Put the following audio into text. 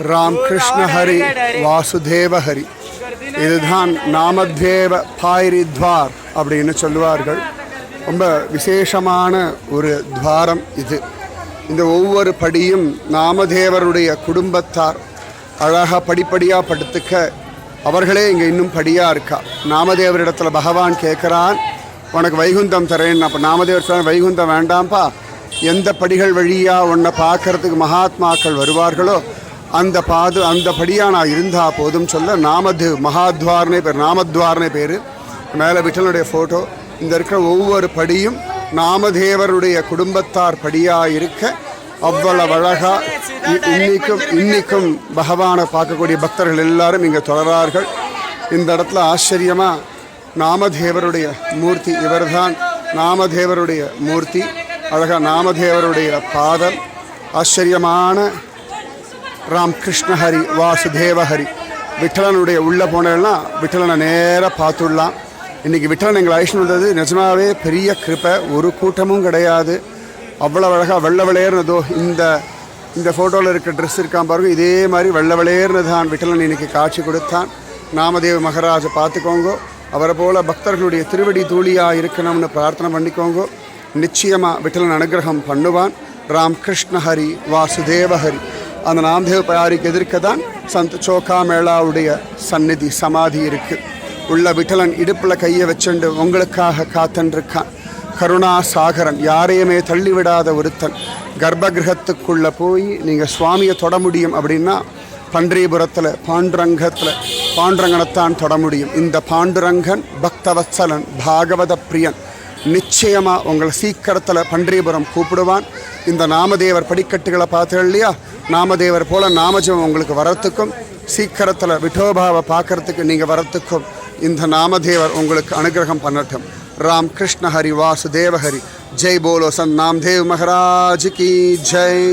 ராம் கிருஷ்ண ஹரி வாசுதேவ ஹரி. இதுதான் நாமதேவ பாய்ரித்வார் அப்படின்னு சொல்லுவார்கள். ரொம்ப விசேஷமான ஒரு துவாரம் இது. இந்த ஒவ்வொரு படியும் நாமதேவருடைய குடும்பத்தார் அழகாக படிப்படியாக படுத்துக்க அவர்களே இங்கே இன்னும் படியாக இருக்கா. நாமதேவரிடத்தில் பகவான் கேட்குறான், உனக்கு வைகுந்தம் தரேன். அப்போ நாமதேவர் சொல்ல, வைகுந்தம் வேண்டாம்ப்பா, எந்த படிகள் வழியாக உன்னை பார்க்கறதுக்கு மகாத்மாக்கள் வருவார்களோ அந்த படியாக நான் இருந்தால் போதும் சொல்ல நாமதேவ் மகாத்வார்னே பேர், நாமத்வார்னே பேர். மேலே விட்டலுடைய ஃபோட்டோ. இந்த இருக்கிற ஒவ்வொரு படியும் நாமதேவருடைய குடும்பத்தார் படியாக இருக்க அவ்வளவு அழகாக இன்னைக்கும் பகவானை பார்க்கக்கூடிய பக்தர்கள் எல்லாரும் இங்கே தொடரார்கள். இந்த இடத்துல ஆச்சரியமாக நாமதேவருடைய மூர்த்தி, இவர்தான் நாமதேவருடைய மூர்த்தி. அழகாக நாமதேவருடைய பாதம். ஆச்சரியமான ராம் கிருஷ்ண ஹரி வாசுதேவ ஹரி. விட்டலனுடைய உள்ளே போனேன்னா விட்டலனை நேராக பார்த்துடலாம். இன்றைக்கி விட்டலன் எங்களை அழைச்சிட்டு வந்தது நிஜமாகவே பெரிய கிருப்பை. ஒரு கூட்டமும் கிடையாது. அவ்வளோ அழகாக வெள்ளை விளையர்னதோ இந்த ஃபோட்டோவில் இருக்க ட்ரெஸ் இருக்கான் பாருங்க, இதே மாதிரி வெள்ளை விளையர்னு தான் விட்டலன் இன்றைக்கி காட்சி கொடுத்தான். நாமதேவ மகாராஜை பார்த்துக்கோங்க. அவரை போல் பக்தர்களுடைய திருவடி தூளியாக இருக்கணும்னு பிரார்த்தனை பண்ணிக்கோங்க. நிச்சயமாக விட்டலன் அனுகிரகம் பண்ணுவான். ராம் கிருஷ்ண ஹரி வாசுதேவ ஹரி. அந்த நாமதேவ பயாரிக்கு எதிர்க்க தான் சந்த் சோக்கா மேளாவுடைய சந்நிதி சமாதி இருக்குது. உள்ள விட்டலன் இடுப்பில் கையை வச்சுண்டு உங்களுக்காக காத்தன்றிருக்கான். கருணா சாகரன், யாரையுமே தள்ளிவிடாத ஒருத்தன். கர்ப்பகிரகத்துக்குள்ளே போய் நீங்கள் சுவாமியை தொட முடியும் அப்படின்னா பண்டரிபுரத்தில் பாண்டுரங்கனைத்தான் தொட முடியும். இந்த பாண்டுரங்கன் பக்தவத்சலன், பாகவத பிரியன். நிச்சயமாக உங்களை சீக்கிரத்தில் பண்டரிபுரம் கூப்பிடுவான். இந்த நாமதேவர் படிக்கட்டுகளை பார்த்தீர்கள் இல்லையா, நாமதேவர் போல் நாமஜம் உங்களுக்கு வரத்துக்கும் சீக்கிரத்தில் விட்டோபாவை பார்க்கறதுக்கு நீங்கள் வரத்துக்கும் இந்த நாமதேவர் உங்களுக்கு அனுகிரகம் பண்ணட்டும். ராம் கிருஷ்ண ஹரி வாசுதேவ ஹரி. ஜெய் போலோ சந்த் நாம்தேவ் மகாராஜ் கி ஜெய்.